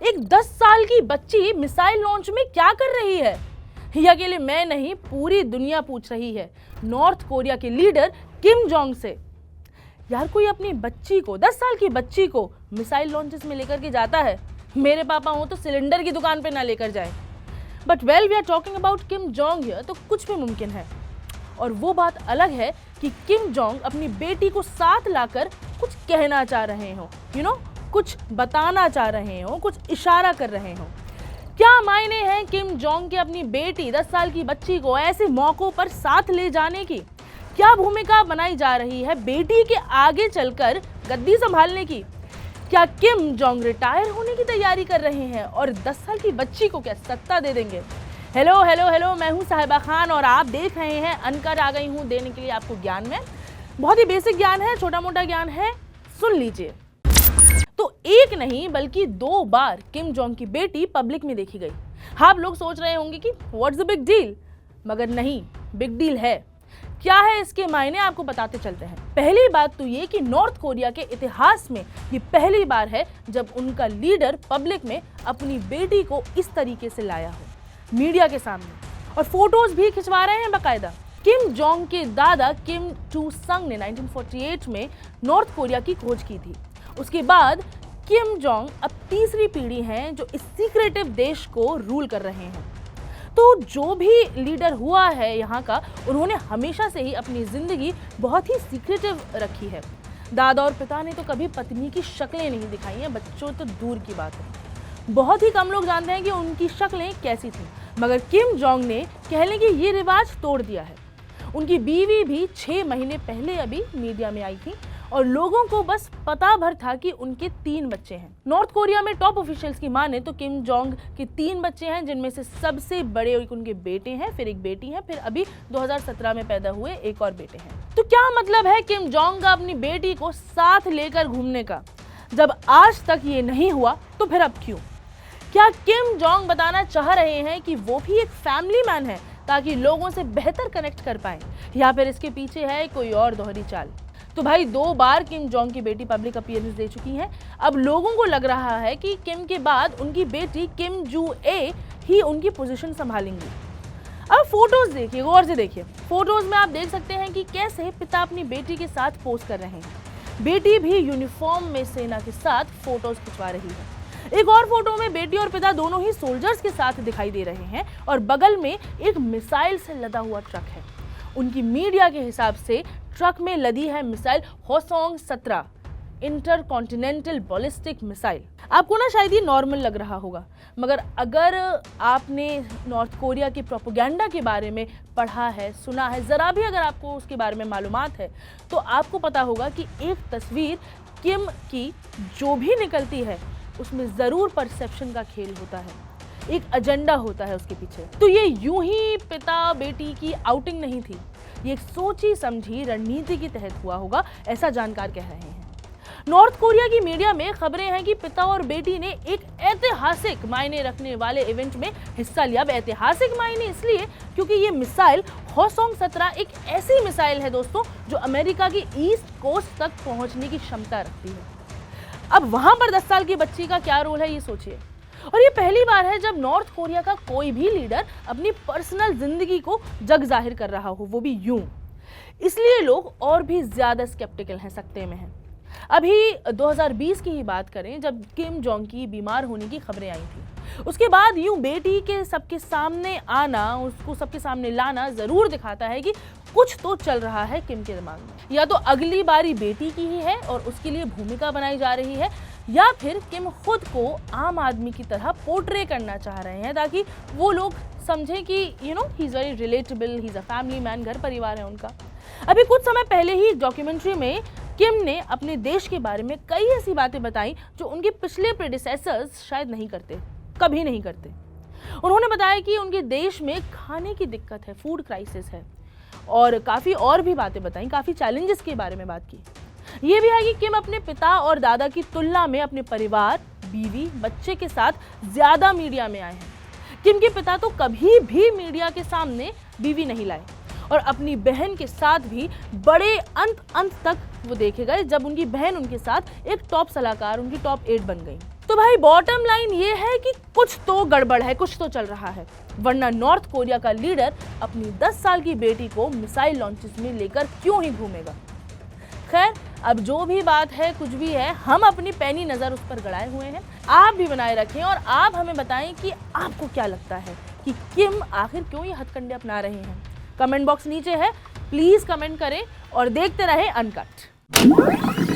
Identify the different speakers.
Speaker 1: एक 10 साल की बच्ची मिसाइल लॉन्च में क्या कर रही है? ये अकेले मैं नहीं, पूरी दुनिया पूछ रही है नॉर्थ कोरिया के लीडर किम जोंग से। यार कोई अपनी बच्ची को, 10 साल की बच्ची को मिसाइल लॉन्चेस में लेकर के जाता है? मेरे पापा हो तो सिलेंडर की दुकान पे ना लेकर जाए। But well we are talking about Kim Jong here, तो कुछ भी मुमकिन है। और वो बात अलग है कि किम जोंग अपनी बेटी को साथ लाकर कुछ कहना चाह रहे हो, कुछ बताना चाह रहे हो, कुछ इशारा कर रहे हो। क्या मायने हैं किम जोंग के अपनी बेटी 10 साल की बच्ची को ऐसे मौकों पर साथ ले जाने की? क्या भूमिका बनाई जा रही है बेटी के आगे चलकर गद्दी संभालने की? क्या किम जोंग रिटायर होने की तैयारी कर रहे हैं और 10 साल की बच्ची को क्या सत्ता दे देंगे? हेलो हेलो हेलो, मैं हूं साहिबा खान और आप देख रहे हैं अनकर। आ गई हूं देने के लिए आपको ज्ञान में। बहुत ही बेसिक ज्ञान है, छोटा मोटा ज्ञान है, सुन लीजिए। तो एक नहीं बल्कि 2 बार किम जोंग की बेटी पब्लिक में देखी गई। आप लोग सोच रहे होंगे कि व्हाट्स द बिग डील, मगर नहीं, बिग डील है। क्या है इसके मायने, आपको बताते चलते हैं। पहली बात तो ये कि नॉर्थ कोरिया के इतिहास में ये पहली बार है जब उनका लीडर पब्लिक में अपनी बेटी को इस तरीके से लाया हो, मीडिया के सामने, और फोटोज भी खिंचवा रहे हैं बाकायदा। किम जोंग के दादा किम टू संग ने 1948 में नॉर्थ कोरिया की खोज की थी। उसके बाद किम जोंग अब तीसरी पीढ़ी हैं जो इस सीक्रेटिव देश को रूल कर रहे हैं। तो जो भी लीडर हुआ है यहाँ का, उन्होंने हमेशा से ही अपनी जिंदगी बहुत ही सीक्रेटिव रखी है। दादा और पिता ने तो कभी पत्नी की शक्लें नहीं दिखाई हैं, बच्चों तो दूर की बात है। बहुत ही कम लोग जानते हैं कि उनकी शक्लें कैसी थी, मगर किम जोंग ने कह लें कि ये रिवाज तोड़ दिया है। उनकी बीवी भी 6 महीने पहले अभी मीडिया में आई थी और लोगों को बस पता भर था कि उनके 3 बच्चे हैं। नॉर्थ कोरिया में टॉप ऑफिशियल्स की माने तो किम जोंग के 3 बच्चे हैं, जिनमें से सबसे बड़े उनके बेटे हैं, फिर एक बेटी है, फिर अभी 2017 में पैदा हुए एक और बेटे हैं। तो क्या मतलब है किम जोंग का अपनी बेटी को साथ लेकर घूमने का? जब आज तक ये नहीं हुआ तो फिर अब क्यों? क्या किम जोंग बताना चाह रहे हैं कि वो भी एक फैमिली मैन है ताकि लोगों से बेहतर कनेक्ट कर पाए, या फिर इसके पीछे है कोई और दोहरी चाल? तो भाई 2 बार किम जोंग की बेटी पब्लिक अपीयरेंस दे चुकी है। अब लोगों को लग रहा है कि किम के बाद उनकी बेटी किम जू ए ही उनकी पोजीशन संभालेंगी। अब फोटोज देखिए, गौर से देखिए। फोटोज में आप देख सकते हैं कि कैसे पिता अपनी बेटी के साथ पोज कर रहे हैं। बेटी भी यूनिफॉर्म में सेना के साथ फोटोज खिंचवा रही है। एक और फोटो में बेटी और पिता दोनों ही सोल्जर्स के साथ दिखाई दे रहे हैं और बगल में एक मिसाइल से लदा हुआ ट्रक है। उनकी मीडिया के हिसाब से ट्रक में लदी है मिसाइल होसोंग 17 इंटरकॉन्टिनेंटल बैलिस्टिक मिसाइल। आपको ना शायद ये नॉर्मल लग रहा होगा, मगर अगर आपने नॉर्थ कोरिया की प्रोपेगेंडा के बारे में पढ़ा है, सुना है, जरा भी अगर आपको उसके बारे में मालूमात है, तो आपको पता होगा कि एक तस्वीर किम की जो भी निकलती है उसमें जरूर परसेप्शन का खेल होता है, एक एजेंडा होता है उसके पीछे। तो ये यूं ही पिता बेटी की आउटिंग नहीं थी, ये एक सोची समझी रणनीति के तहत हुआ होगा, ऐसा जानकार कह रहे हैं। नॉर्थ कोरिया की मीडिया में खबरें हैं कि पिता और बेटी ने एक ऐतिहासिक मायने रखने वाले इवेंट में हिस्सा लिया। ऐतिहासिक मायने इसलिए क्योंकि ये मिसाइल होसोंग 17 एक ऐसी मिसाइल है दोस्तों जो अमेरिका की ईस्ट कोस्ट तक पहुंचने की क्षमता रखती है। अब वहां पर 10 साल की बच्ची का क्या रोल है, ये सोचिए। और ये पहली बार है जब नॉर्थ कोरिया का कोई भी लीडर अपनी पर्सनल जिंदगी को जग जाहिर कर रहा हो, वो भी यूं। इसलिए लोग और भी ज्यादा स्केप्टिकल हैं, सकते में हैं। अभी 2020 की ही बात करें, जब किम जोंग की बीमार होने की खबरें आई थी, उसके बाद यूं बेटी के सबके सामने आना, उसको सबके सामने लाना जरूर दिखाता है कि कुछ तो चल रहा है किम के दिमाग में। या तो अगली बारी बेटी की ही है और उसके लिए भूमिका बनाई जा रही है, या फिर किम खुद को आम आदमी की तरह पोर्ट्रे करना चाह रहे हैं ताकि वो लोग समझें कि he is very relatable, he is a family man, घर परिवार है उनका। अभी कुछ समय पहले ही डॉक्यूमेंट्री में किम ने अपने देश के बारे में कई ऐसी बातें बताई जो उनके पिछले प्रेडिसेसर्स शायद नहीं करते, कभी नहीं करते। उन्होंने बताया कि उनके देश में खाने की दिक्कत है, फूड क्राइसिस है, और काफ़ी और भी बातें बताई, काफ़ी चैलेंजेस के बारे में बात की। ये भी है कि किम अपने पिता और दादा की तुलना में अपने परिवार, बीवी, बच्चे के साथ ज़्यादा मीडिया में आए हैं। किम के पिता तो कभी भी मीडिया के सामने बीवी नहीं लाए और अपनी बहन के साथ भी बड़े अंत तक वो देखे गए, जब उनकी बहन उनके साथ एक टॉप सलाहकार, उनकी टॉप 8 बन गई। तो भाई बॉटम लाइन ये है कि कुछ तो गड़बड़ है, कुछ तो चल रहा है, वरना नॉर्थ कोरिया का लीडर अपनी 10 साल की बेटी को मिसाइल लॉन्चेस में लेकर क्यों ही घूमेगा। खैर, अब जो भी बात है, कुछ भी है, हम अपनी पैनी नज़र उस पर गड़ाए हुए हैं। आप भी बनाए रखें और आप हमें बताएं कि आपको क्या लगता है कि किम आखिर क्यों ये हथकंडे अपना रहे हैं। कमेंट बॉक्स नीचे है, प्लीज़ कमेंट करें और देखते रहें अनकट।